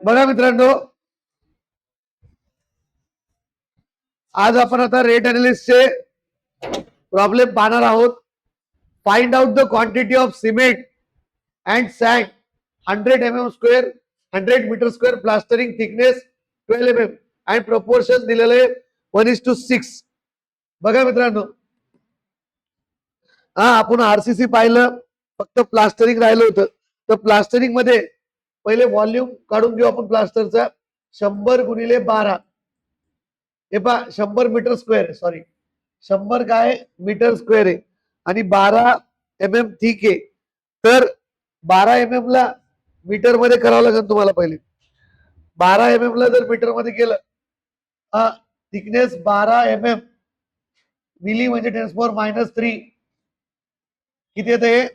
बघा मित्रांनो, आज आपण आता रेट अनालिसिसचे प्रॉब्लेम पाहणार आहोत. Find out the quantity of cement and sag 100 mm² 100 m² plastering thickness 12 mm and proportion दिलेले 1:6. बघा मित्रांनो, आपण आरसीसी पाहिलं, फक्त प्लास्टरिंग राहिलं होतं. तर प्लास्टरिंग मध्ये पहिले व्हॉल्यूम काढून घेऊ आपण प्लास्टरचा. 100 गुणिले 12 हे पहा 100 मीटर स्क्वेअर आहे. सॉरी 100 काय मीटर स्क्वेअर आहे आणि 12 mm थिक आहे. तर 12 mm ला मीटर मध्ये करावं लागेल तुम्हाला. पहिले 12 mm ला जर मीटर मध्ये केलं, थिकनेस 12 mm मिली म्हणजे 10⁻³ किती येतं हे?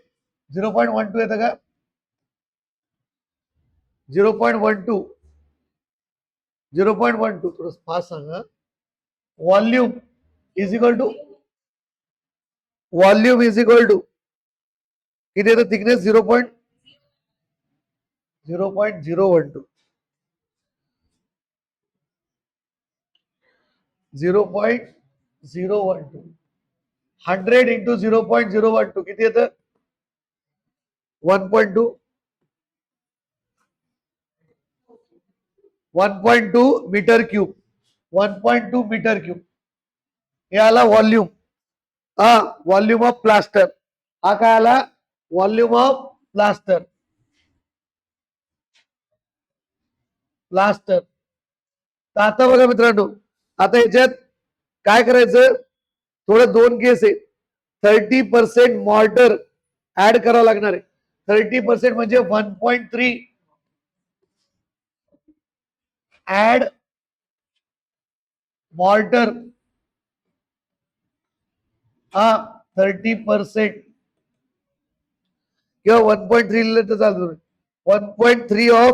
0.12 येतं का? 0.12 थोडं फास्ट सांगा. व्हॉल्यूम इज इक्वल टू किती येतं? थिकनेस 0.012 0.012 100 इंटू 0.012 किती येतं? 1.2 मीटर क्यूब. 1.2 मीटर क्यूब हे आला व्हॉल्यूम. Volume of plaster. हा काय आला? Volume of plaster. तर आता बघा मित्रांनो, आता याच्यात काय करायचं? थोडं दोन केस आहे. 30% मॉर्टर ऍड करावं लागणार आहे. 30% म्हणजे 1.3 ऍड मॉर्टर. 30% किंवा 1.3 लिहिलं तर चालतं. 1.3 ऑफ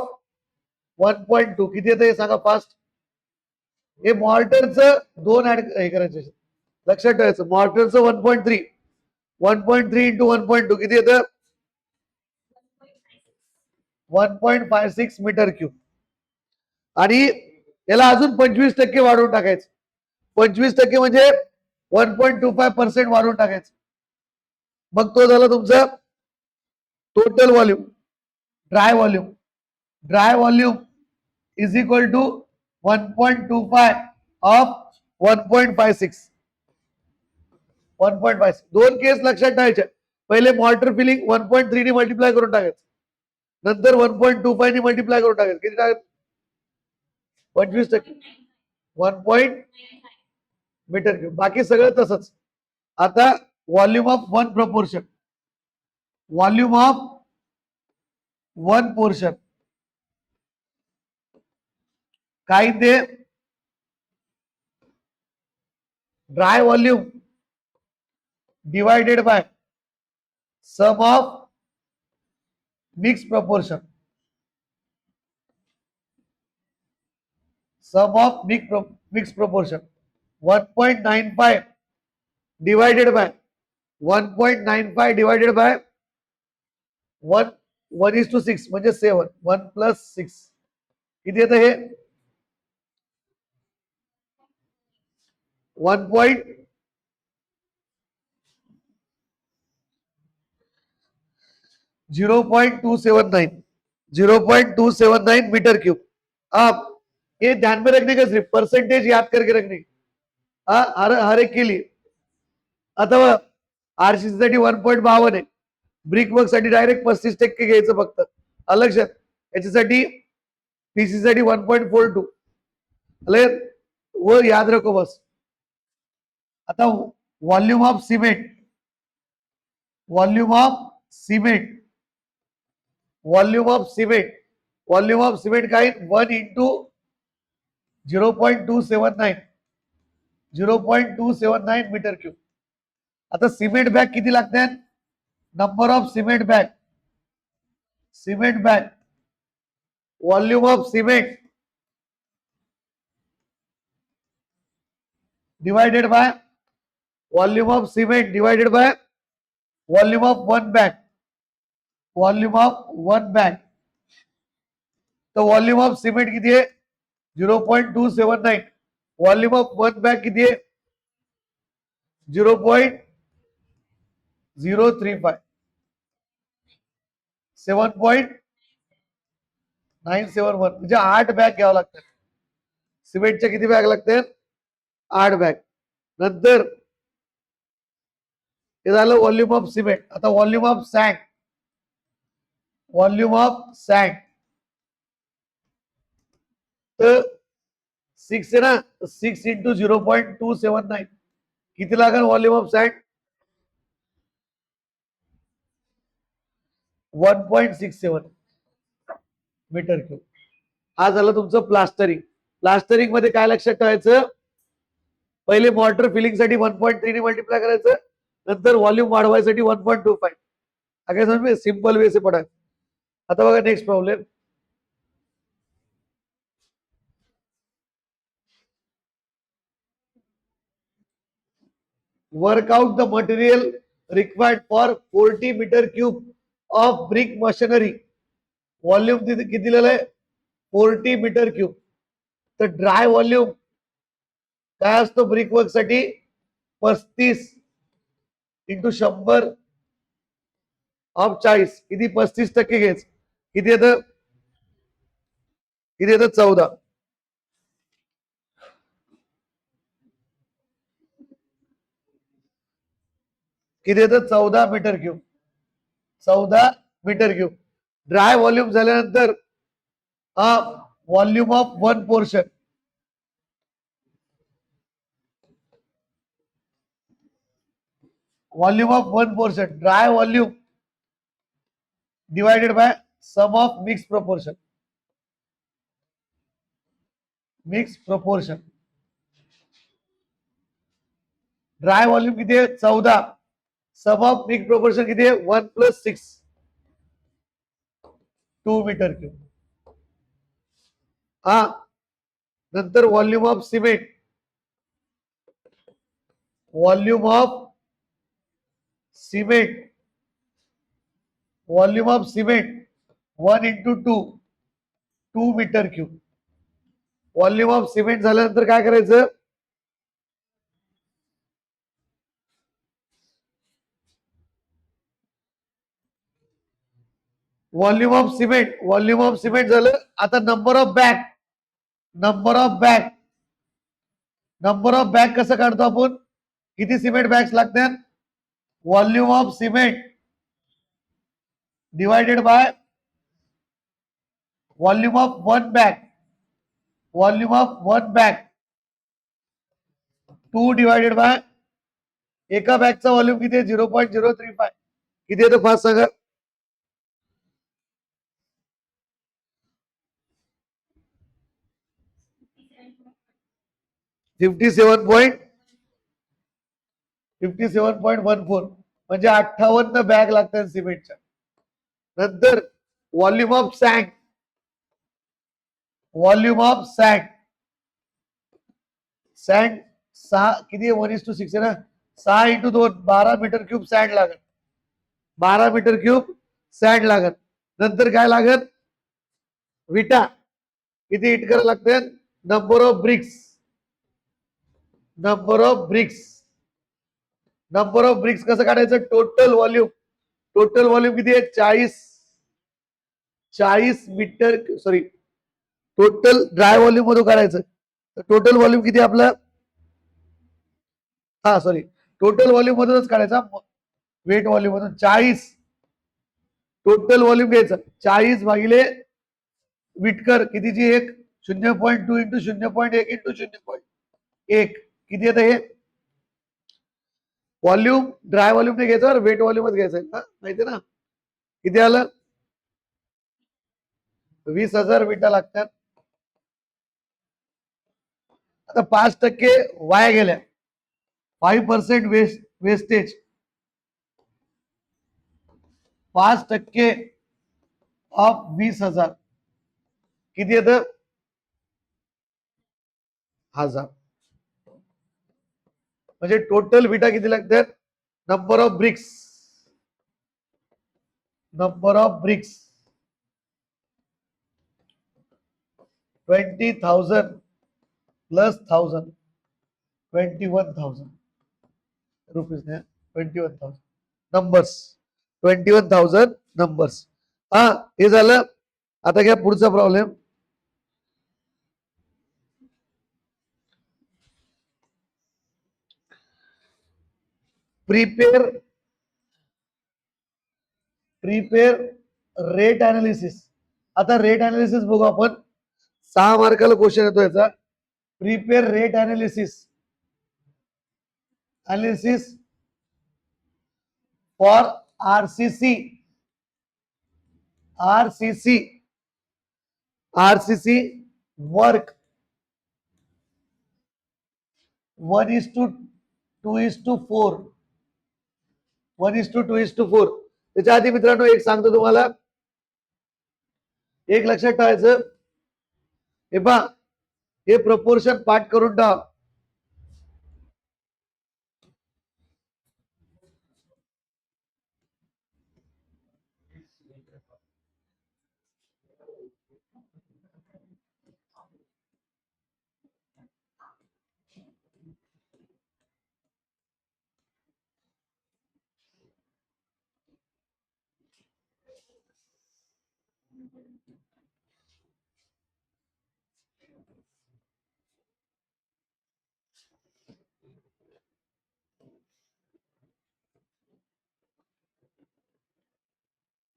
1.2 किती येतं हे सांगा फास्ट. हे मॉर्टरचं 2 ऍड हे करायचं, लक्षात ठेवायचं. मॉर्टरचं 1.3 इंटू 1.2 किती येतं? 1.56 मीटर क्यूब. आणि याला अजून 25% वाढवून टाकायचं. 25% म्हणजे 1.25% वाढवून टाकायचं. मग तो झाला तुमचा total volume. Dry volume is equal to 1.25 of 1.56. 1.5. दोन केस लक्षात ठेवायचे. पहिले मॉर्टर फिलिंग 1.3 ने मल्टिप्लाय करून टाकायचं, नंतर 1.25 ने मल्टिप्लाय करून टाकायचं. किती टाकायचं? 25%. 1. Metre cube. बाकी सगळं तसंच. आता volume of one proportion. Volume of one portion काय ते? Dry volume divided by sum of mix proportion. Sum of mix proportion 1.95 divided by 1.95 divided by 1:6 म्हणजे 7. 1 + 6 किती येतं हे? 0.279 मीटर क्यूब. आप ये ध्यान में रखने का, सिर्फ परसेंटेज याद करके रखने. हर एक के लिए. अथवा आरसीसी साठी 1.52 आहे. ब्रिक वर्क साठी डायरेक्ट 35% घ्यायचं फक्त. लक्षात. याच्यासाठी पीसी साठी 1.42. वो याद रखो बस. आता volume of cement. Volume of cement काय? 1 इंटू 0.279 मीटर क्यूब. आता सिमेंट बॅग किती लागतात? Number of cement bag. Volume of cement divided by volume of one bag. तर व्हॉल्यूम ऑफ सिमेंट किती आहे 0.279. व्हॉल्यूम ऑफ वन बॅग किती आहे 0.035. 7.971 म्हणजे 8 बॅग घ्यावं लागतात. सिमेंटच्या किती बॅग लागतात 8 बॅग. नंतर हे झालं व्हॉल्यूम ऑफ सिमेंट. आता volume of sand. Volume of sand तर 6 आहे ना 6 इंटू 0.279 किती लागेल volume of sand 1.67 metre cube. हा झालं तुमचं प्लास्टरिंग. प्लास्टरिंग मध्ये काय लक्षात ठेवायचं पहिले मॉर्टर फिलिंग साठी 1.3 ने मल्टिप्लाय करायचं नंतर व्हॉल्यूम वाढवायसाठी 1.25. काय समज सिंपल वे से पडा. आता बघा next problem. Work out the material required for 40 metre cube of brick machinery. Volume किती दिलेलं आहे 40 मीटर क्यूब. तर ड्राय व्हॉल्यूम काय असतो ब्रिक वर्क साठी 35 इंटू 100 ऑफ 40 किती 35% घ्यायचं किती येतं 14. किती येतं 14 metre cube. 14 metre cube. Dry volume झाल्यानंतर volume of one portion dry volume divided by sum of mix proportion. Dry volume किती आहे 14. सम ऑफ मिक्स प्रोपोर्शन किती आहे 1 + 6 2 मीटर क्यूब. नंतर volume of cement. Volume of cement 1 into 2 metre cube. Volume of cement झाल्यानंतर काय करायचं volume of cement झालं. आता नंबर ऑफ बॅग कसं काढतो आपण किती सिमेंट बॅग्स लागतात volume of cement divided by volume of one bag 2 divided by एका बॅगचा व्हॉल्यूम किती आहे 0.035 किती येतं फास्ट सांगा 57.14 म्हणजे 58 बॅग लागतात सिमेंटच्या. नंतर व्हॉल्यूम ऑफ सँड सहा किती आहे 1:6 आहे ना 6 इंटू 2 12 मीटर क्यूब सँड लागत 12 मीटर क्यूब सँड लागत. नंतर काय लागत विटा किती हिट करायला लागते नंबर ऑफ ब्रिक्स कसं काढायचं टोटल व्हॉल्यूम किती आहे 40 metre sorry total dry volume मधून काढायचं. टोटल व्हॉल्यूम किती आपलं टोटल व्हॉल्यूम मधूनच काढायचा वेट व्हॉल्यूम मधून 40 टोटल व्हॉल्यूम घ्यायचं 40 भागिले विटकर कितीची 1 0.2 इंटू 0.1 इंटू 0.1 किती येतं हे व्हॉल्यूम ड्राय व्हॉल्यूम नाही घ्यायचं वेट व्हॉल्यूमच घ्यायचं माहिती ना किती आलं 20,000 विटा लागतात. आता 5% वाया गेल्या 5% वेस्टेज 5% ऑफ 20,000 किती येतं 1000 म्हणजे टोटल विटा किती लागतात number of BRICS 20,000 plus 1000 21,000 rupees. 21,000 numbers. 21,000 numbers. हा, हे झालं. आता घ्या पुढचा प्रॉब्लेम. Prepare rate analysis. आता रेट अनालिसिस बघू आपण. 6 मार्काला क्वेश्चन येतो याचा. Prepare rate analysis for RCC work 1:2:4. 1:2:4. त्याच्या आधी मित्रांनो एक सांगतो तुम्हाला, एक लक्षात ठेवायचं. हे पहा, हे प्रपोर्शन पाठ करून टाक.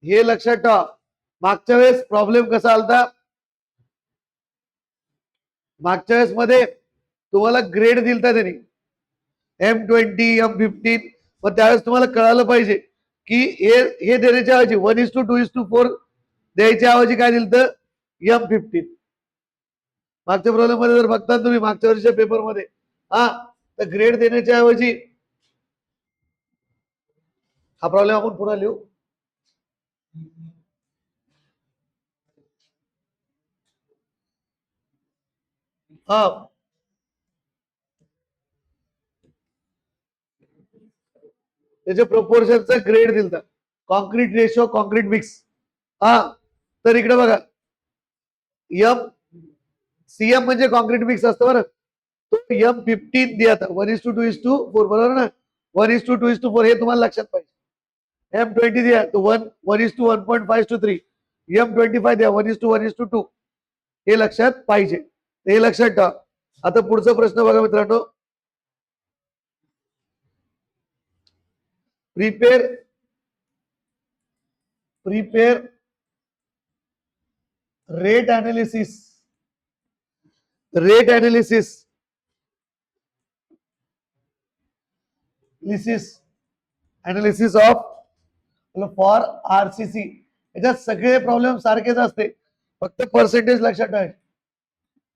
हे लक्षात ठेवा. मागच्या वेळेस प्रॉब्लेम कसा आलता, मागच्या वेळेस मध्ये तुम्हाला ग्रेड दिलता त्यांनी M20 M15. मग त्यावेळेस तुम्हाला कळालं पाहिजे की हे देण्याच्या ऐवजी 1:2:4 द्यायच्या ऐवजी काय दिलं M15. मागच्या प्रॉब्लेम मध्ये जर बघता तुम्ही मागच्या वर्षीच्या पेपर मध्ये, हा, तर ग्रेड देण्याच्या ऐवजी हा प्रॉब्लेम आपण पुन्हा लिहू. हा, त्याच्या प्रोपोर्शनचा ग्रेड दिलता. Concrete ratio, concrete mix. हा, तर इकडे बघा, CM म्हणजे कॉन्क्रीट मिक्स असतं बरं. तो M15 द्या. 1:2:4 बरोबर ना. 1:2:4 हे तुम्हाला लक्षात पाहिजे. M20 द्या तो 1:1.5:3. M25 द्या 1:1:2. हे लक्षात पाहिजे. हे लक्षात ठेवा. आता पुढचा प्रश्न बघा मित्रांनो. Prepare rate analysis of for RCC. याच्यात सगळे प्रॉब्लेम सारखेच असते, फक्त पर्सेंटेज लक्षात ठेवायचे.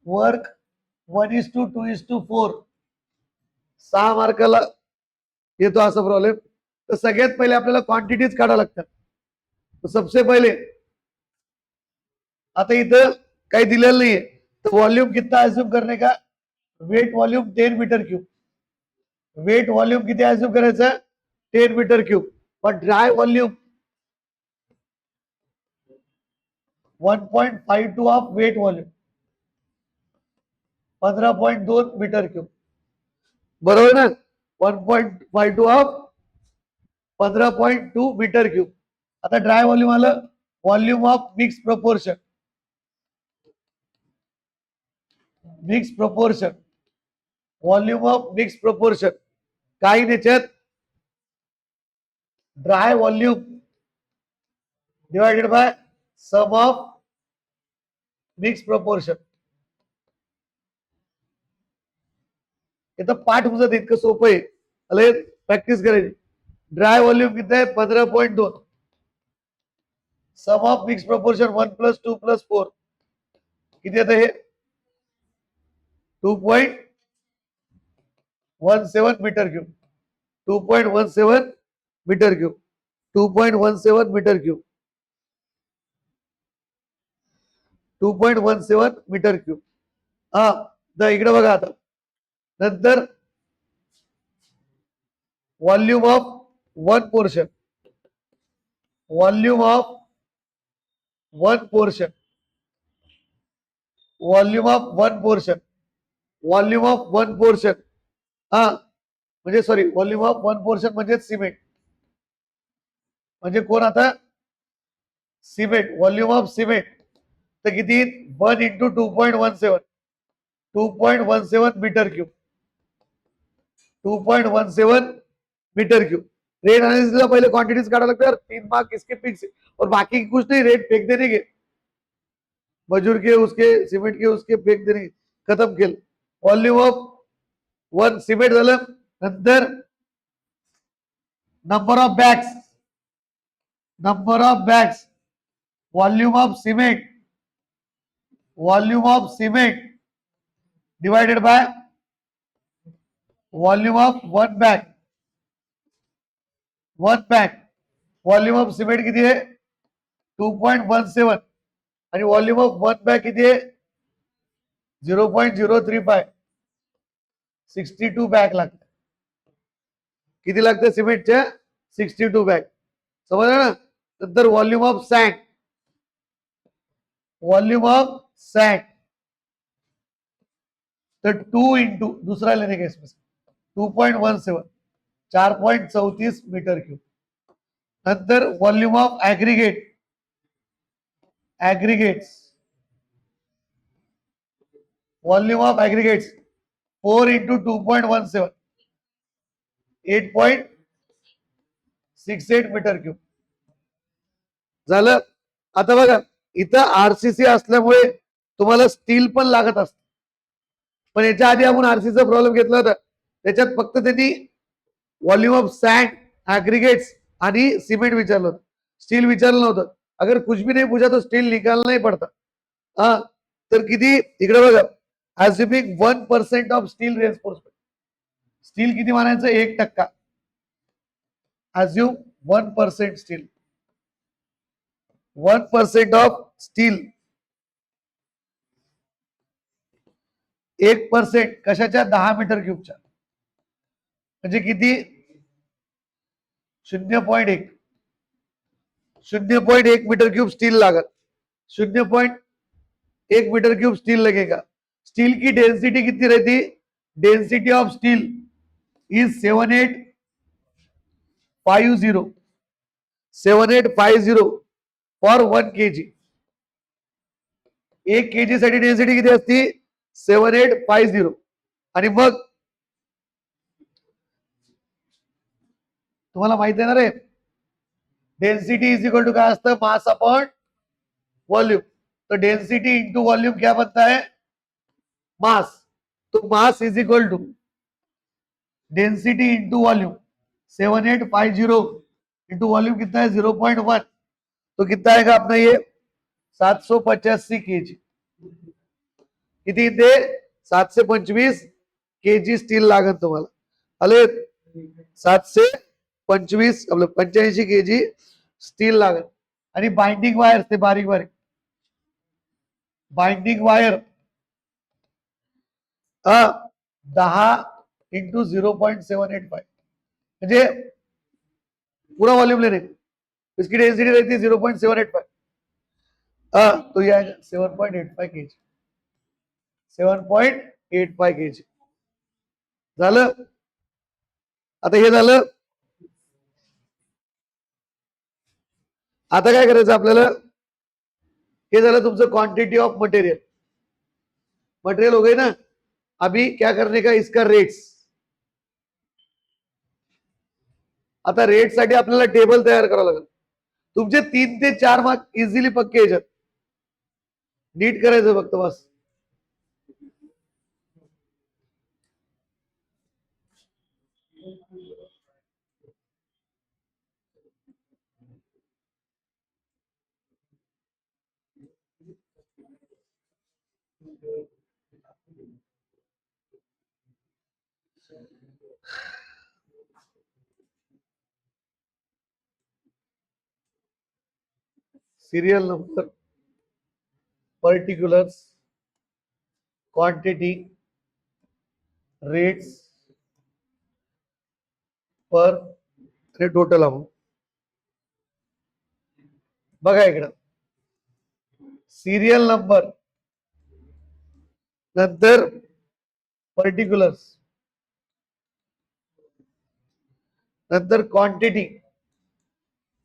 वर्क 1:2:4. 6 मार्काला येतो असा प्रॉब्लेम. तर सगळ्यात पहिले आपल्याला क्वांटिटीज काढावं लागतात. तो सबसे पहिले, आता इथं काही दिलेलं नाहीये, तर वॉल्यूम कितना अज्यूम करने का. Wet volume 10 metre cube. Wet volume किती अज्यूम करायचं, 10 मीटर क्यूब. पण dry volume 1.52 of wet volume 15.2 metre cube. बरोबर ना. 1.52 ऑफ 15.2 मीटर क्यूब. आता ड्राय वॉल्यूम आलं, volume of mix proportion volume of mix proportion काही त्याच्यात dry volume divided by sum of mix proportion. इथं पाठ होऊन जाते, इतकं सोपं आहे. प्रॅक्टिस करायची. ड्राय वॉल्यूम किती आहे 15.2. सम ऑफ मिक्स प्रपोर्शन 1 + 2 + 4 किती येतं हे 2.17 metre cube. 2.17 metre cube. 2.17 metre cube. 2.17 metre cube. हा, तर इकडे बघा. आता नंतर volume of one portion volume of one portion, volume of one portion, हा म्हणजे sorry volume of one portion म्हणजे सिमेंट, म्हणजे कोण आता सिमेंट, व्हॉल्यूम ऑफ सिमेंट तर किती 1 into 2.17, 2.17 metre cube, 2.17 metre cube. Rate analysis पहले क्वांटिटीज काढा लगता है, 3 मार्क इसके फिक्स है और बाकी कुछ नहीं, रेट फेंक देने के, मजूर के उसके सिमेंट के उसके फेंक देने के, खत्म केलं। व्हॉल्यूम ऑफ वन सिमेंट झालं, नंतर number of bags, number of bags, volume of cement, volume of cement divided by volume of one bag, one bag, volume of cement किती आहे 2.17 आणि व्हॉल्यूम ऑफ वन बॅग किती आहे 0.035, 62 bag लागते। किती लागते सिमेंटच्या 62 बॅग, समजलं ना। नंतर volume of sand, volume of sand तर 2 इंटू दूसरा लेने का इसमें 2.17, 4.34 मीटर क्यूब। नंतर volume of aggregate, aggregates, volume of aggregates 4 into 2.17, 8.68 metre cube झालं। आता बघा इथं आरसीसी असल्यामुळे तुम्हाला स्टील पण लागत असत, पण याच्या आधी आपण आरसीसीचा प्रॉब्लेम घेतला होता, त्याच्यात फक्त त्यांनी व्हॉल्यूम ऑफ सँड, ऍग्रीगेट्स आणि सिमेंट विचारलं होतं, स्टील विचारलं नव्हतं। अगर कुछ भी नहीं पूछा तो स्टील निकालना ही पड़ता। हा तर किती इकडे बघा, ॲज्युमिंग 1% ऑफ स्टील रेन्फोर्समेंट, स्टील किती मानायचं 1%, ॲज्युम 1% स्टील, 1% ऑफ स्टील, 1% कशाच्या 10 मीटर क्यूबच्या, म्हणजे किती 0.1, 0.1 मीटर क्यूब स्टील लागत, 0.1 मीटर क्यूब स्टील लगेगा। स्टील की डेंसिटी कितनी रहती, density of steel is 7850, 7850 for 1 kg। 1 kg साठी डेन्सिटी किती असती 7850, आणि मग तुम्हाला माहिती आहे ना रे, डेंसिटी इज इक्वल टू क्या असतं, मास अपॉन वॉल्यूम। तो डेंसिटी इंटू वॉल्यूम क्या बनता है, मास। तो mass is equal to density into volume, 7850 into volume कितना है 0.1, तो कितना आएगा अपना ये 785 kg। किती ते 725 kg स्टील लागत तुम्हाला, अले 725 आपलं 85 kg स्टील लागत। आणि बाइंडिंग वायर ते बारीक बारीक बाइंडिंग वायर 10 इंटू 0.785, म्हणजे पूरा वॉल्यूम लेने, इसकी डेंसिटी रहती है 0.785, तो ये आएगा 7.85 kg, 7.85 kg झालं। आता हे झालं, आता काय करायचं आपल्याला, हे झालं तुमचं क्वांटिटी ऑफ मटेरियल, मटेरियल हो गई ना। अभी क्या करने का, इसका रेट्स। आता रेट साठी आपल्याला टेबल तयार करावं लागेल, तुमचे 3 ते 4 मार्क इझिली पक्के याच्यात, नीट करायचं फक्त बस। Serial number, particulars, quantity, rates per आणि टोटल अमाऊंट। बघा इकडं, सिरियल नंबर नंतर पर्टिक्युलर्स, नंतर क्वांटिटी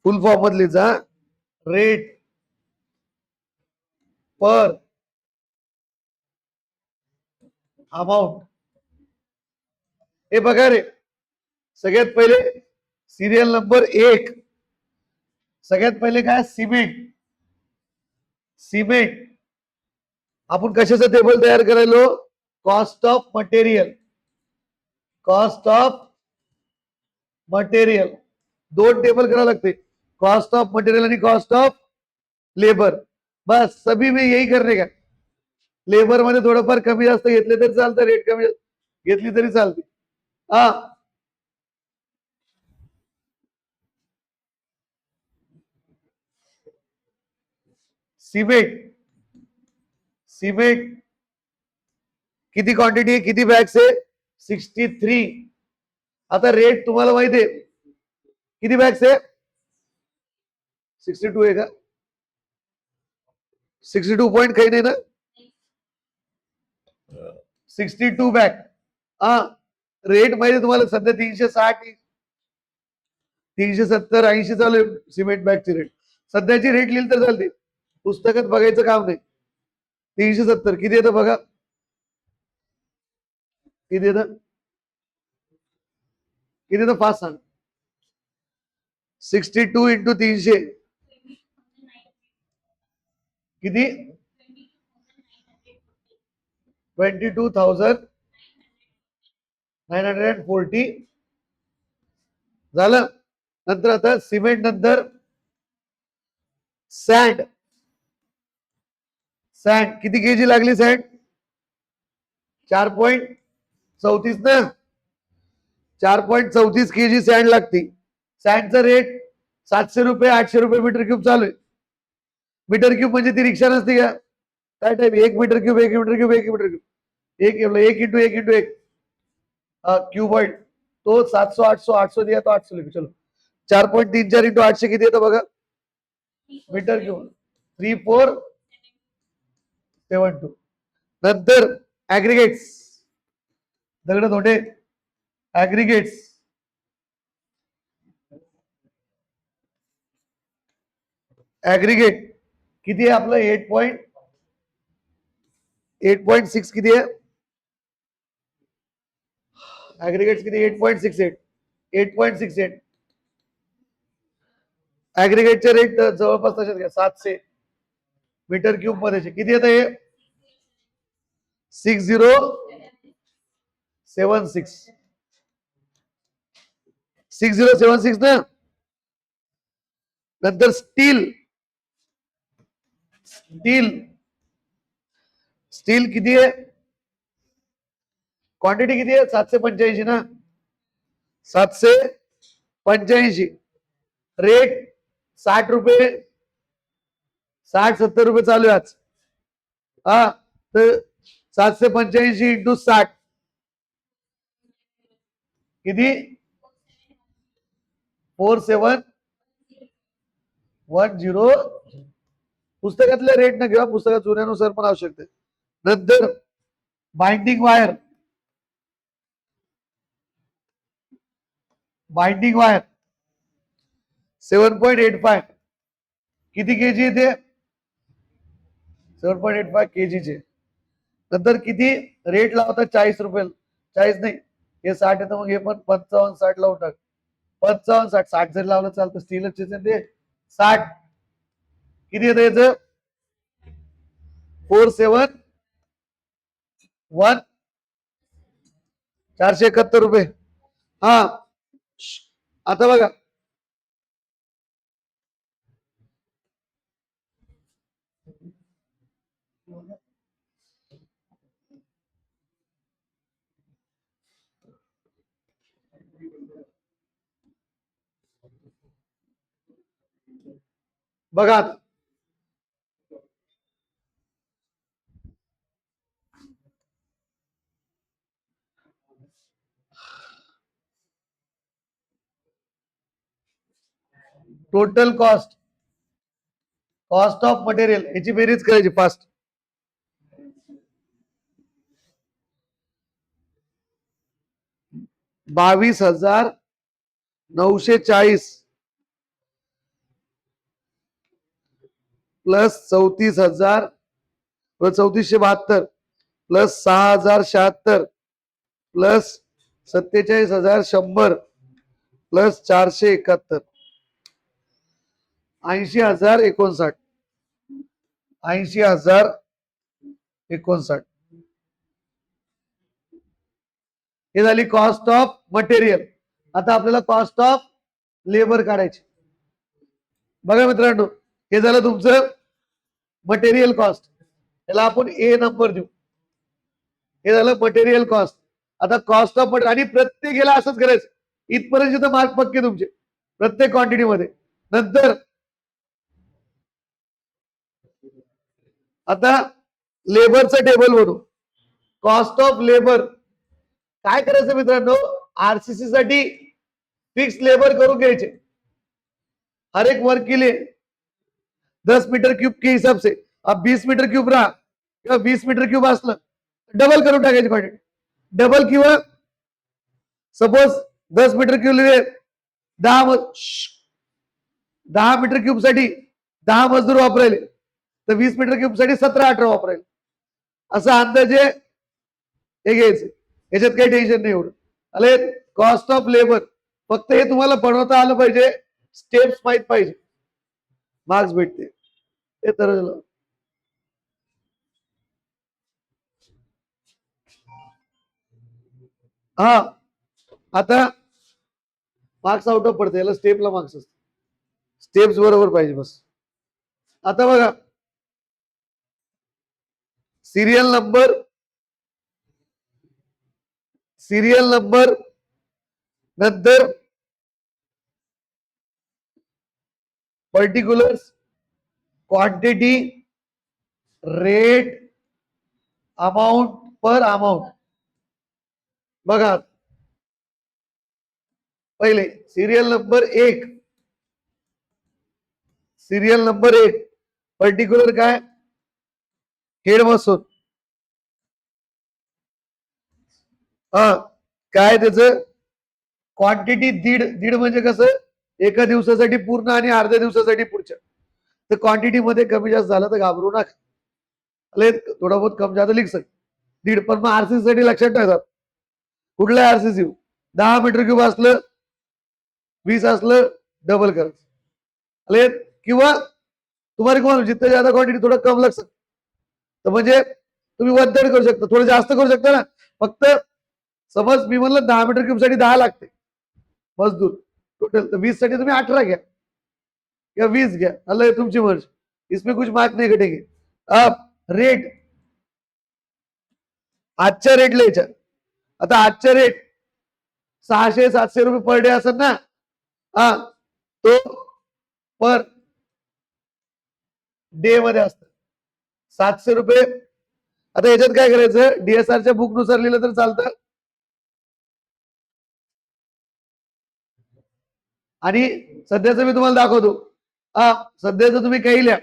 फुल फॉर्म मधली जा, रेट पर अमाऊंट. हे बघा रे, सगळ्यात पहिले सिरियल नंबर 1, सगळ्यात पहिले काय, सिमेंट. सिमेंट आपण कशाचं टेबल तयार करायलो, cost of material. Cost of material दोन टेबल करावं लागते, कॉस्ट ऑफ मटेरियल आणि कॉस्ट ऑफ लेबर. बस सभी में यही करणे का. लेबर मध्ये थोडंफार कमी जास्त घेतले तरी चालतं, रेट कमी घेतली तरी चालते. हा, सिमेंट. सिमेंट किती क्वांटिटी आहे, किती बॅग्स आहे, 63. आता रेट तुम्हाला माहिती आहे, किती बॅग्स आहे, 62 आहे का, 62 पॉइंट काही नाही ना, 62 बॅग. हा, रेट माहिती तुम्हाला सध्या 360, 370, 80 चालू आहे सिमेंट बॅगची रेट. सध्याची रेट लिहिली तर चालते, पुस्तकात बघायचं काम नाही. 370 किती येतं बघा, किती येतं, किती येतं फास्ट सांग. 62 इंटू 300 किती, 22,940 झालं. नंतर आता सिमेंट नंतर सँड. सँड किती केजी लागली, सँड 4.34 ना, 4.34 केजी सँड लागती. सँडचा रेट 700 रुपये, 800 रुपये मीटर क्यूब चालू आहे. मीटर क्यूब म्हणजे ती रिक्षा नसते का, काय type, 1 metre cube, 1 metre cube, 1 metre cube, एक इंटू एक इंटू एक क्यूबॉइड. तो 700, 800, 800 दिया तो 800 लिखो. चलो 4.34 इंटू 800 किती येतं बघा, मीटर क्यूब 3472. नंतर ऍग्रिगेट्स, दगड धोंडे, ऍग्रिगेट्स. ऍग्रिगेट किती आहे आपलं, 8.6 किती आहे, ऍग्रिगेट्स किती, 8.68, 8.68. ऍग्रिगेटचे रेट जवळपास तसेच घ्या, 700 मीटर क्यूब मध्ये किती येतं हे, 6076, 6076 ना. नंतर स्टील. स्टील, स्टील किती आहे, क्वांटिटी किती आहे, 785 ना, 785. रेट 60 रुपये, 60-70 रुपये चालू आहे आज. हा, तर 785 इंटू 60 किती, 4710. पुस्तकातल्या रेट न घेवा, पुस्तकात जुन्यानुसार पण आवश्यक आहे. नंतर बाइंडिंग वायर. बाइंडिंग वायर 7.85 किती केजी येते, 7.85 केजीचे. नंतर किती रेट लावतात, 40 रुपये, 40 नाही, हे 60 येतं, मग हे पण 55-60 लावून टाक. 55-60 जरी लावलं चालतं, स्टीलच ते 60 किती येतं याचं, 471, 471 रुपये. हा, आता बघा, बघा आता, total cost, cost of material याची बेरीज करायची fast. 22,940 plus 34,000 plus 3472 plus 6,076 plus 47,100 plus 471 80,059 80,059 हे झाली कॉस्ट ऑफ मटेरियल. आता आपल्याला कॉस्ट ऑफ लेबर काढायची. बघा मित्रांनो, हे झालं तुमचं मटेरियल कॉस्ट. याला आपण ए नंबर देऊ. हे झालं मटेरियल कॉस्ट. आता कॉस्ट ऑफ मटेरियल आणि प्रत्येक याला असंच करायचं. इथपर्यंत मार्क पक्के तुमचे प्रत्येक क्वांटिटी मध्ये. नंतर आता लेबरचं टेबल बनवू. कॉस्ट ऑफ लेबर काय करायचं मित्रांनो, आरसीसी साठी फिक्स लेबर करून घ्यायचे. हर एक वर्क के लिए 10 मीटर क्यूब के हिसाब से. अब 20 मीटर क्यूब रहा किंवा 20 मीटर क्यूब असलं डबल करून टाकायची क्वांटिटी. डबल किंवा suppose 10 metre cube 10 metre cube साठी 10 मजदूर वापरायले तर 20 मीटर क्यूब साठी 17-18 वापरायले. असा अंदाजे हे घ्यायचं. याच्यात काही टेन्शन नाही एवढं. अरे कॉस्ट ऑफ लेबर फक्त हे तुम्हाला बनवता आलं पाहिजे. स्टेप्स माहित पाहिजे, मार्क्स भेटते. ते तर हा आता मार्क्स आउट ऑफ पडते. याला स्टेपला मार्क्स असते. स्टेप्स बरोबर पाहिजे बस. आता बघा सिरियल नंबर नंतर पर्टिक्युलर्स, क्वांटिटी, रेट, अमाउंट पर अमाउंट. बघा पहिले सिरियल नंबर 1 पर्टिक्युलर काय, हेड मसून काय त्याचं क्वांटिटी दीड म्हणजे कसं एका दिवसासाठी पूर्ण आणि अर्ध्या दिवसासाठी पुढच्या. तर क्वांटिटी मध्ये कमी जास्त झालं तर घाबरू नका. थोडा बहुत कम जास्त लिख सकते. दीड. पण मग आरसीसी साठी लक्षात ठेवतात कुठलं आरसीसी 10 मीटर क्यूब असलं 20 असलं डबल करायचं. किंवा तुम्हाला कोण जितने ज्यादा क्वांटिटी थोडं कम लग सकतं तर म्हणजे तुम्ही वद्दड करू शकता, थोडं जास्त करू शकता ना. फक्त समज मी म्हणलं 10 मीटर क्यूब साठी 10 लागते मजदूर टोटल, तर 20 साठी तुम्ही 18 घ्या या 20 घ्या. अल्लाह तुमची मर्जी, इसमें कुछ मार्क नहीं घटेंगे. अब रेट आजच्या रेट लिहायच्या. आता आजच्या रेट 600-700 रुपये पर डे असेल ना. तो पर डे मध्ये असत 700 रुपये. आता याच्यात काय करायचं, डीएसआरच्या बुक नुसार लिहिलं तर चालतं. आणि सध्याचं मी तुम्हाला दाखवतो. सध्याचं तुम्ही काही लिहा.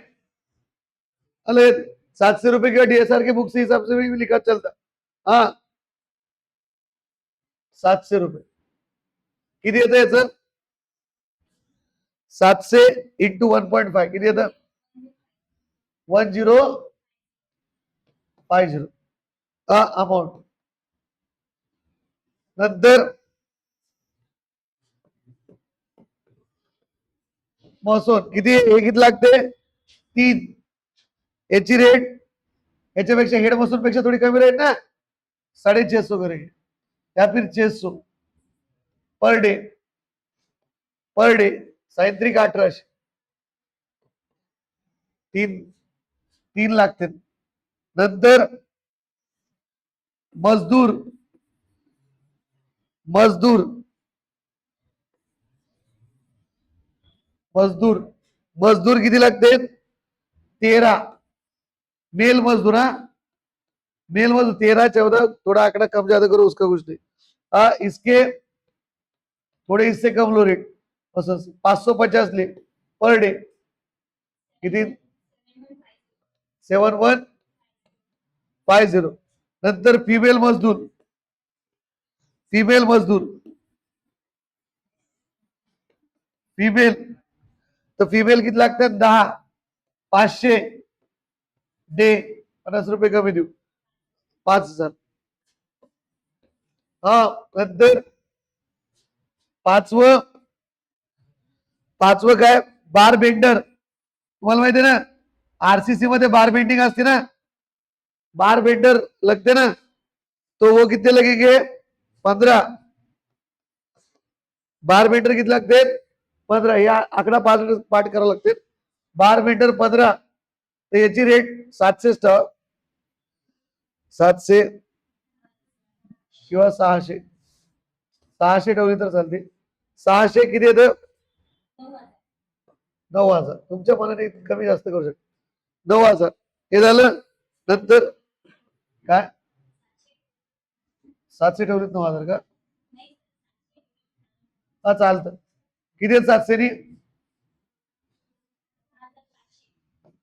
700 रुपये किंवा डीएसआर के बुक से हिसाब से भी लिखा चलता. 700 रुपये किती येतं याचं, 700 इंटू 1.5 किती येतं 1050 अमाऊंट. नंतर महसूल किती, हे किती लागते 3. याची रेट याच्यापेक्षा हेड महसूल पेक्षा थोडी कमी राहील ना, 650 करेंगे या फिर 600 पर डे 1800 तीन लागते. नंतर मजदूर किती लागते 13. मेल मजदूर मेल मजदूर 13-14, थोड़ा आंकड़ा कम ज्यादा करो उसका कुछ नहीं. इसके थोड़े इससे कम लो रेट 550 ले पर डे किती 7150. नंतर फिमेल मजदूर फिमेल तर फिमेल किती लागतात 10 500 डे 50 रुपये कमी देऊ 5000 हा नंतर पाचवं पाचवं काय बार बेंडर तुम्हाला माहिती आहे ना आरसीसी मध्ये बार बेंडिंग असते ना बार बेंडर लगते ना तो वो कितने लगेंगे 15 बार बेंडर किती लागते 15 या आकडा पाठ करावा लागते बार बेंडर 15 तर याची रेट 700 700 किंवा 600 ठेवली तर चालते 600 किती येतं 9000 तुमच्या मनाने कमी जास्त करू शकता 9000 हे झालं नंतर काय 700 ठेवलीत 9000 का हा चालतं किती आहेत 700 नी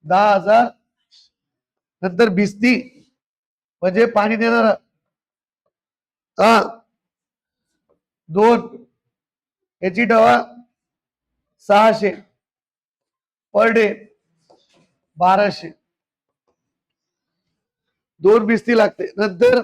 10,000 नंतर भिस्ती म्हणजे पाणी देणार हा 2 याची डवा 600 पर डे 1200 2 भिस्ती लागते नंतर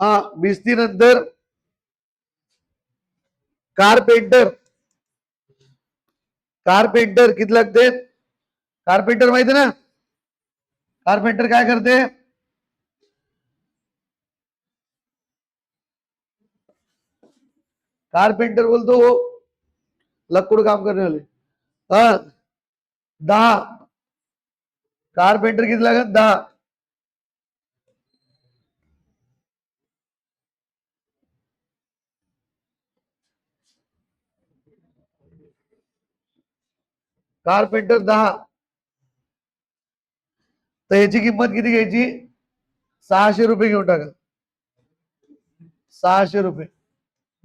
हा भिस्ती नंतर कारपेंटर किती लागते कारपेंटर माहिती ना कारपेंटर काय करते कारपेंटर बोलतो वो लकड़ काम करने वाले हाँ 10 कारपेंटर किती लागत 10 कारपेंटर 10 तर याची किंमत किती घ्यायची 600 रुपये घेऊन टाका 600 रुपये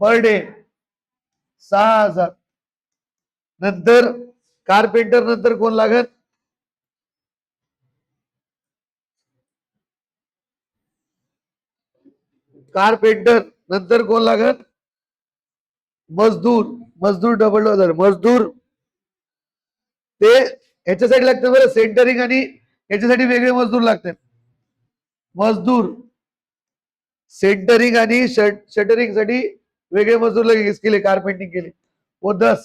पर डे 6000 नंतर कारपेंटर नंतर कोण लागत कारपेंटर नंतर कोण लागत मजदूर मजदूर डबल झालं मजदूर ते ह्याच्यासाठी लागतं बरं सेंटरिंग आणि याच्यासाठी वेगळे मजदूर लागतात मजदूर सेंटरिंग आणि शटरिंग साठी वेगळे मजदूर लगे इसके लिए कारपेंटिंग के लिए वो 10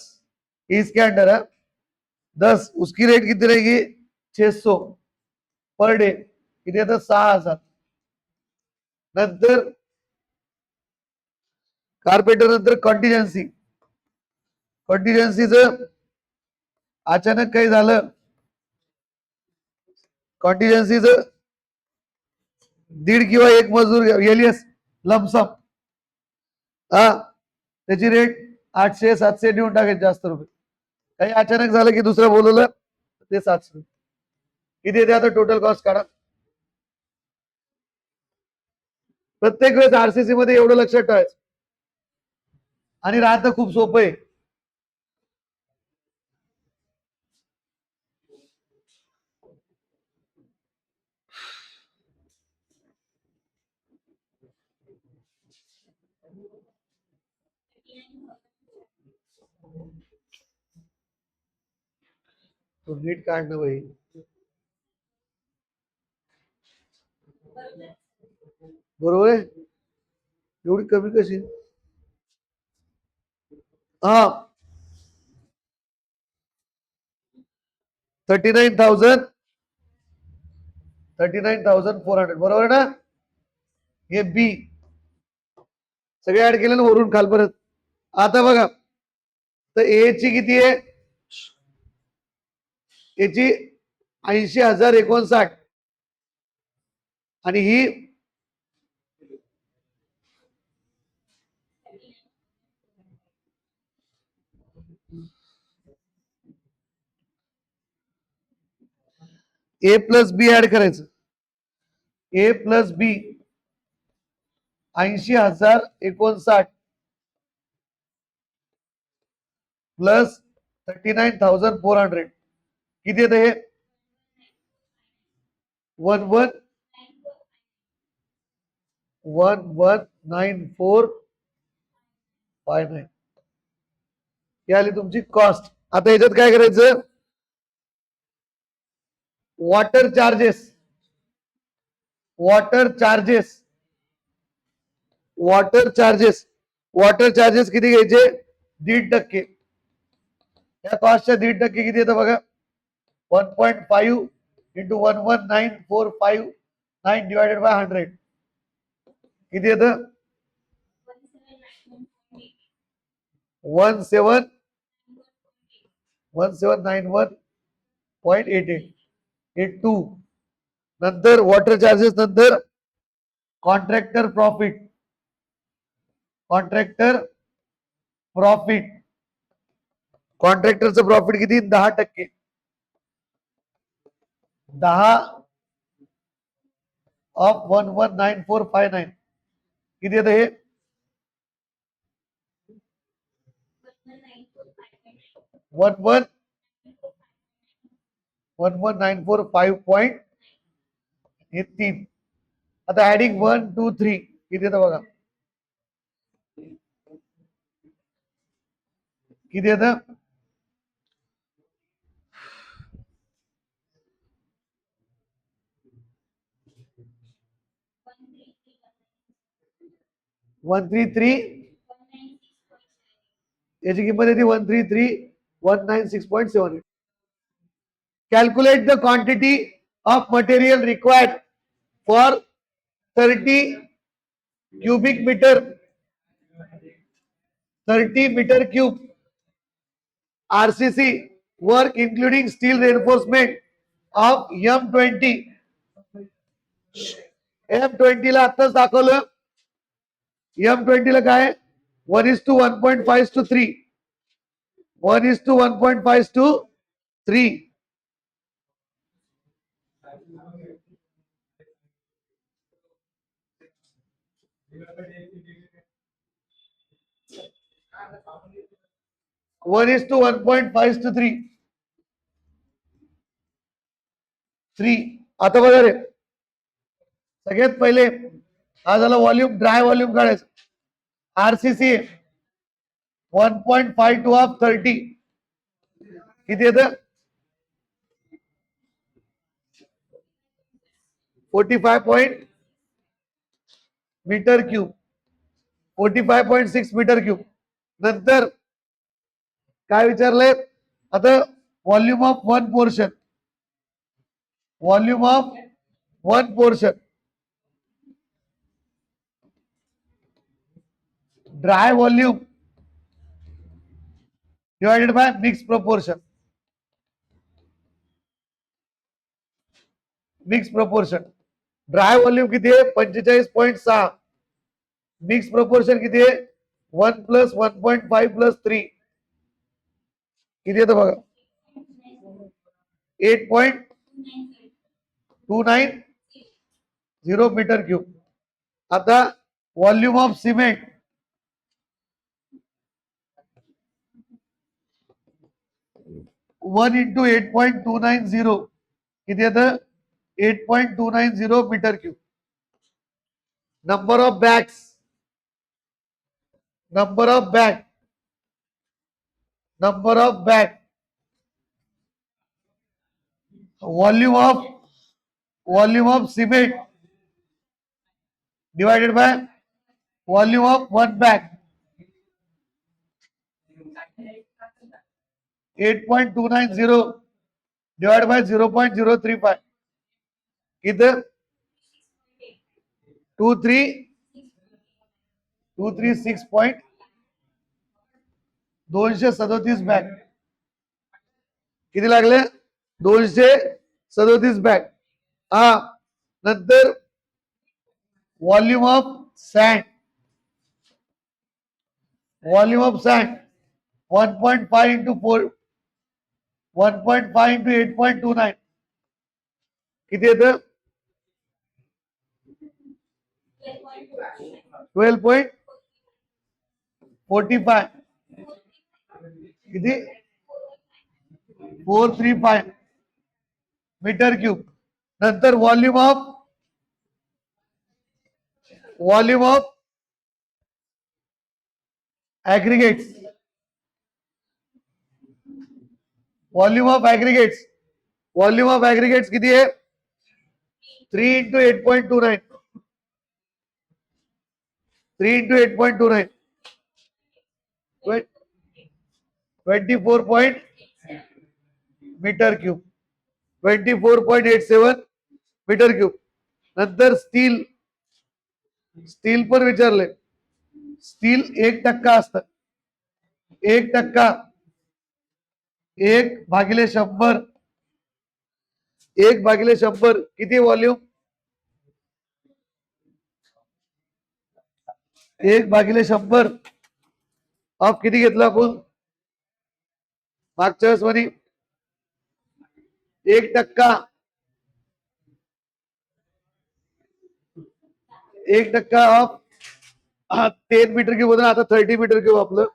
इसके अंडर है 10 उसकी रेट कितनी रहेगी 600 पर डे किती येतं 6000 नंतर कारपेंटर नंतर कॉन्टिजन्सीचं अचानक काही झालं कॉन्टिजन्सीचं 1.5 किंवा 1 मजदूर एलियस लमसम हा त्याची रेट 800 700 नेऊन टाकायचे जास्त रुपये काही अचानक झालं की दुसरं बोलवलं ते 700 किती येते आता टोटल कॉस्ट काढा प्रत्येक वेळेस आरसीसी मध्ये एवढं लक्षात ठेवायचं आणि राहतं खूप सोपं आहे तो नीट काढणं भाई बरोबर आहे एवढी कमी कशी हा 39,400 बरोबर ना हे बी सगळे ऍड केले ना वरून खालपर्यंत आता बघा तर ए ची किती आहे याची 80,059 आणि ही ए प्लस बी ऍड करायचं ए प्लस बी 80,059 प्लस 39,400 किती येतं हे 11,9459 ही आली तुमची कॉस्ट. आता याच्यात काय करायचं water charges water charges water charges water charges किती घ्यायचे 1.5%. या कॉस्टच्या 1.5% किती येतं बघा 1.5 इंटू 11,9459 डिवायडेड बाय 100 किती येतं 1791.8882. नंतर वॉटर चार्जेस नंतर कॉन्ट्रॅक्टर प्रॉफिट कॉन्ट्रॅक्टरचं प्रॉफिट किती 10%. 10 ऑफ 119459 किती येतं हे 1194.3. आता ऍडिंग 1 2 3 किती येतं बघा किती येतं 133 याची किंमत येते 133,196.7. Calculate the quantity of material required for 30 cubic meter 30 meter cube RCC work including steel reinforcement of M20. M20 ला आत्ताच दाखवलं M20 ला काय 1:1.5:3 1:1.5:3 1:1.5:3 आता बघा रे सगळ्यात पहिले हा झाला व्हॉल्यूम ड्राय व्हॉल्यूम काढायचं आरसीसी 1.52 ऑफ 30 किती येतं 45 मीटर क्यूब 45.6 मीटर क्यूब. नंतर काय विचारलंय आता volume of one portion dry volume divided by mix proportion dry volume किती आहे 45.6 मिक्स प्रोपोर्शन किती आहे 1 + 1.5 + 3 किती येतं बघा 8.290 मीटर क्यूब. आता व्हॉल्यूम ऑफ सिमेंट 1 × 8.290 किती येतं 8.290 metre cube. Number of bags volume of cement divided by volume of one bag 8.290 divide by 0.035 किती 236 बॅग किती लागले 237 बॅग. हा नंतर व्हॉल्यूम ऑफ सँड 1.5 × 8.29 किती येतं 12.45 किती 435 मीटर क्यूब. नंतर volume of aggregates volume of aggregates किती आहे 3 into 8.29 24 metre cube 24.87 metre cube. नंतर स्टील पण विचारले. स्टील 1% असत. 1% 1/100 1/100 किती व्हॉल्यूम 1/100 ऑफ किती घेतलं आपण मागच्या वेळेस 1% 1% ऑफ 10 मीटर क्यूब होतं. आता 30 मीटर क्यूब आपलं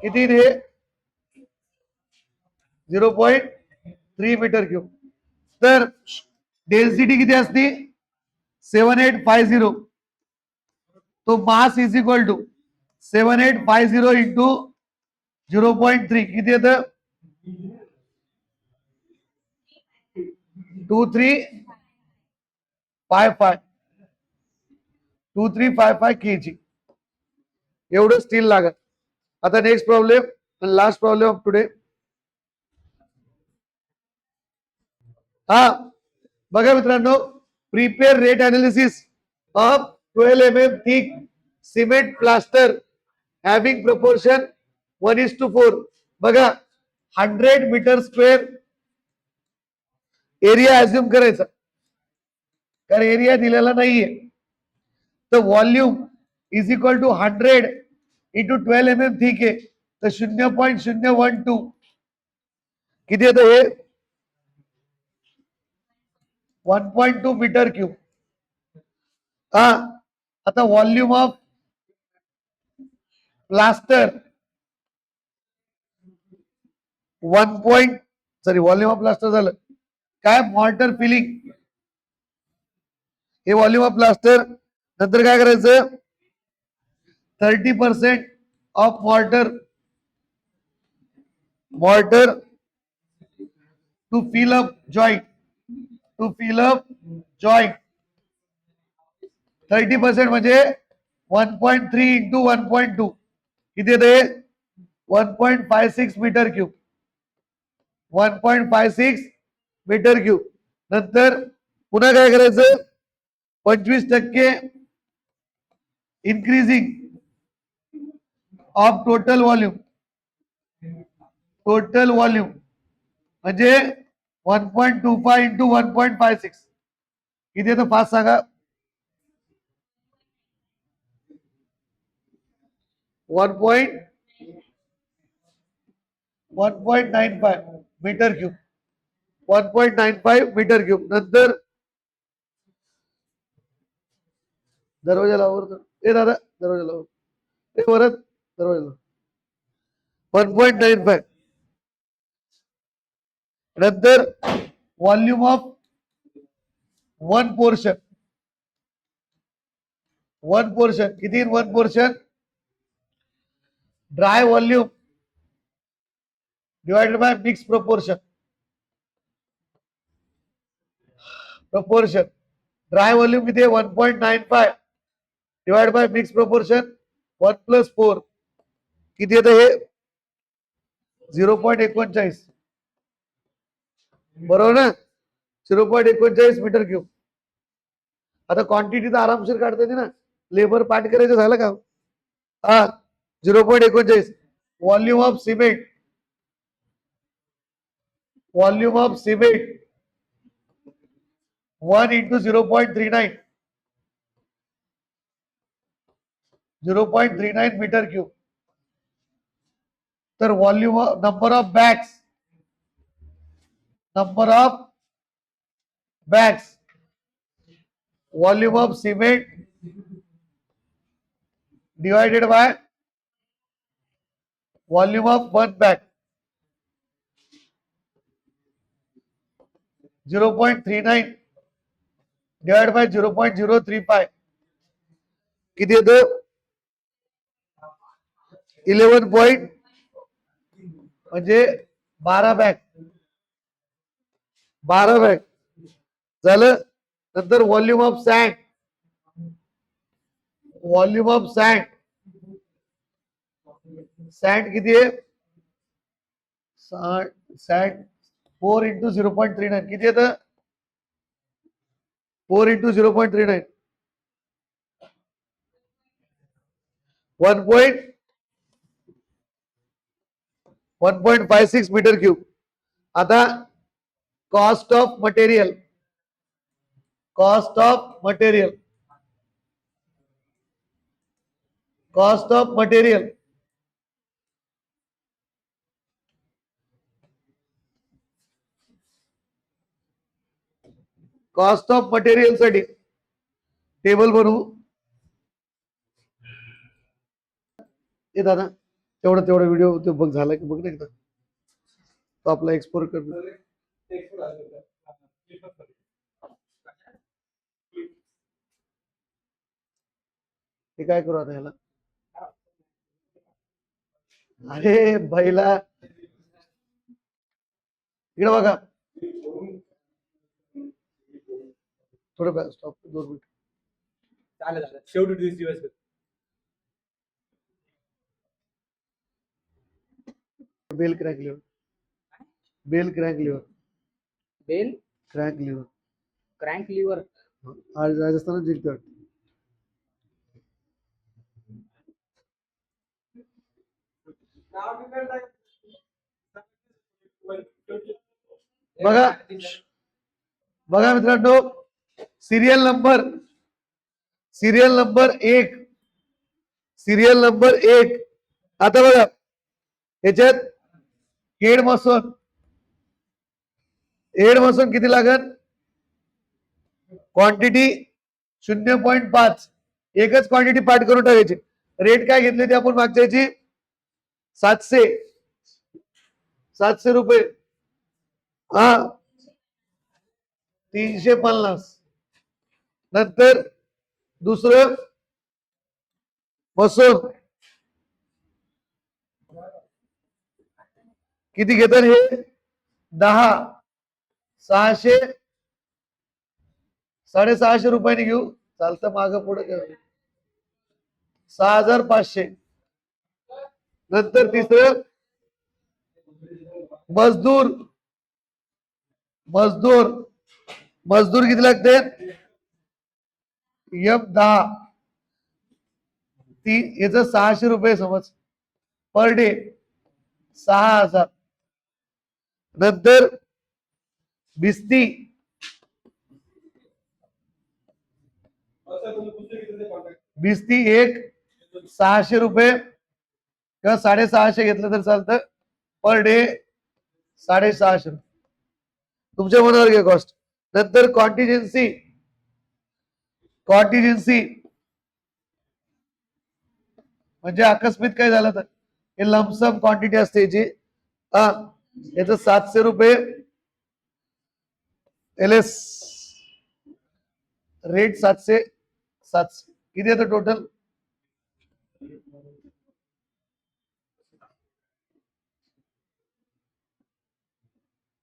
किती ते 0.3 मीटर क्यूब. तर डेन्सिटी किती असते 7850. तो mass is equal to 7850 into 0.3 किती येतं 2355 kg एवढं स्टील लागत. आता next problem last problem of today. बघा मित्रांनो prepare rate analysis of 12 mm thick cement plaster having proportion 1:4. बघा 100 मीटर स्क्वेअर एरिया अज्युम करायचा कारण एरिया दिलेला नाहीये. तर volume is equal to 100 into 12 mm thick आहे तर 0.012 किती येतं हे 1.2 मीटर क्यूब. आता volume of plaster volume of plaster झालं काय मॉर्टर फिलिंग हे व्हॉल्यूम ऑफ प्लास्टर. नंतर काय करायचं 30% of mortar to fill up joint 30% म्हणजे 1.3 इंटू 1.2 किती येते 1.56 मीटर क्यूब 1.56 मीटर क्यूब. नंतर पुन्हा काय करायचं 25% इन्क्रीजिंग ऑफ टोटल व्हॉल्यूम म्हणजे 1.25 इंटू 1.56 किती येतं फास्ट सांगा 1.95 मीटर क्यूब 1.95 मीटर क्यूब. नंतर दरवाजा लावर दादा दरवाजा लावर परत दरवाजा 1.95. नंतर व्हॉल्यूम ऑफ वन पोर्शन किती one portion dry volume divided by mix proportion dry volume किती 1.95 डिवाइड बाय मिक्स प्रपोर्शन 1+4 किती येतं हे 0.39 बरोबर ना 0.39 मीटर क्यूब. आता क्वांटिटी तर आरामशीर काढता येते ना लेबर पाठ करायचं झालं का 0.39 volume of cement 1 into 0.39 metre cube. तर volume number of bags volume of cement divided by volume of one bag 0.39 divide by 0.035 किती येतं 11 पॉइंट म्हणजे 12 बॅग झालं. नंतर व्हॉल्यूम ऑफ सँड किती आहे सँड 4 इंटू 0.39 किती येतं 4 इंटू 0.39 1.56 मीटर क्यूब. आता cost of material cost of material cost of material cost of material साठी टेबल बनवू. हे दादा तेवढा व्हिडिओ ते बघ झाला की बघ नाही एकदा तो आपला एक्सपोर्ट कर. हे काय करू आता ह्याला अरे बैला इकडे बघा थोडं स्टॉप 2 मिनिट चालेल शेवटी दिवस bell crank lever bell crank lever crank lever आज राजस्थान जिंकतात. बघा बघा मित्रांनो सिरियल नंबर एक आता बघा याच्यात हेड मसून किती लागत क्वांटिटी 0.5 एकच क्वांटिटी पाठ करून टाकायची. रेट काय घेतले ते आपण मागच्या याची 700 रुपये हा 350. नंतर दुसरं मसून किती घेतात हे 10 600 650 रुपयाने घेऊ चालतं मागं पुढे 6500. नंतर तिसरं मजदूर किती लागते F10 याच 600 रुपये समज पर डे 6000. नंतर भिस्ती एक 600 रुपये किंवा 650 घेतलं तर चालतं पर डे 650 तुमच्या मनावर घ्या कॉस्ट. नंतर कॉन्टिजेन्सी म्हणजे अकस्मित काय झालं तर हे लमसम क्वांटिटी असते याची याचं 700 रुपये LS रेट 700 किती येतं टोटल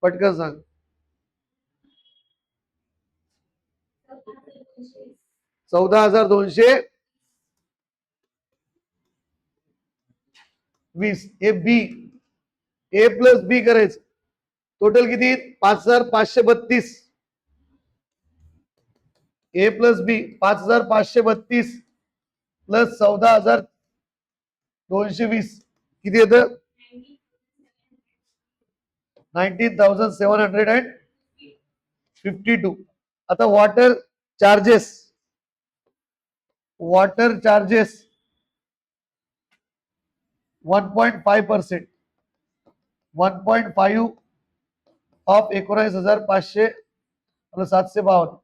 पटकन सांग 14,220 हे बी ए प्लस बी करायचं टोटल किती 5532 ए प्लस बी 5532 प्लस 14,220 किती येतं 19,752. आता वॉटर चार्जेस 1.5% 1.5 ऑफ 19,500 752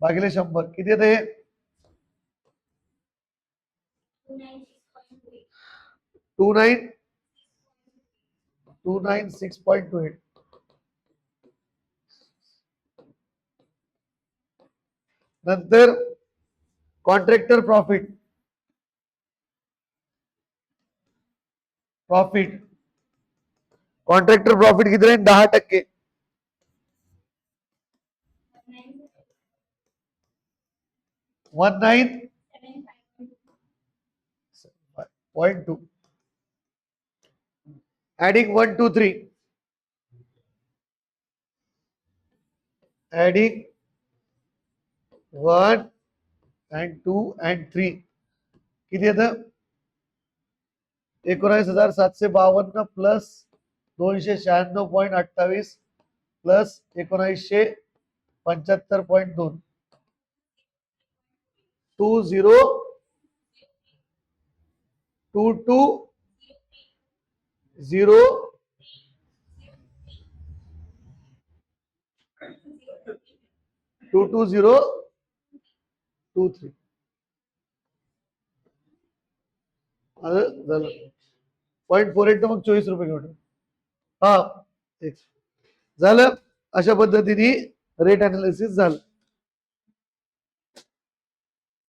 भागिले 100 किती येतं हे 296.28. नंतर कॉन्ट्रॅक्टर प्रॉफिट कॉन्ट्रॅक्टर प्रॉफिट किती राहील 10%. 19.2 adding 1 2 3 adding 1 and 2 and 3 किती येतं 19,752 प्लस 296.28 प्लस 1975.2 22023 झालं 0.48 मग 24 रुपये घेऊन हा झालं. अशा पद्धतीने रेट अनालिसिस झालं.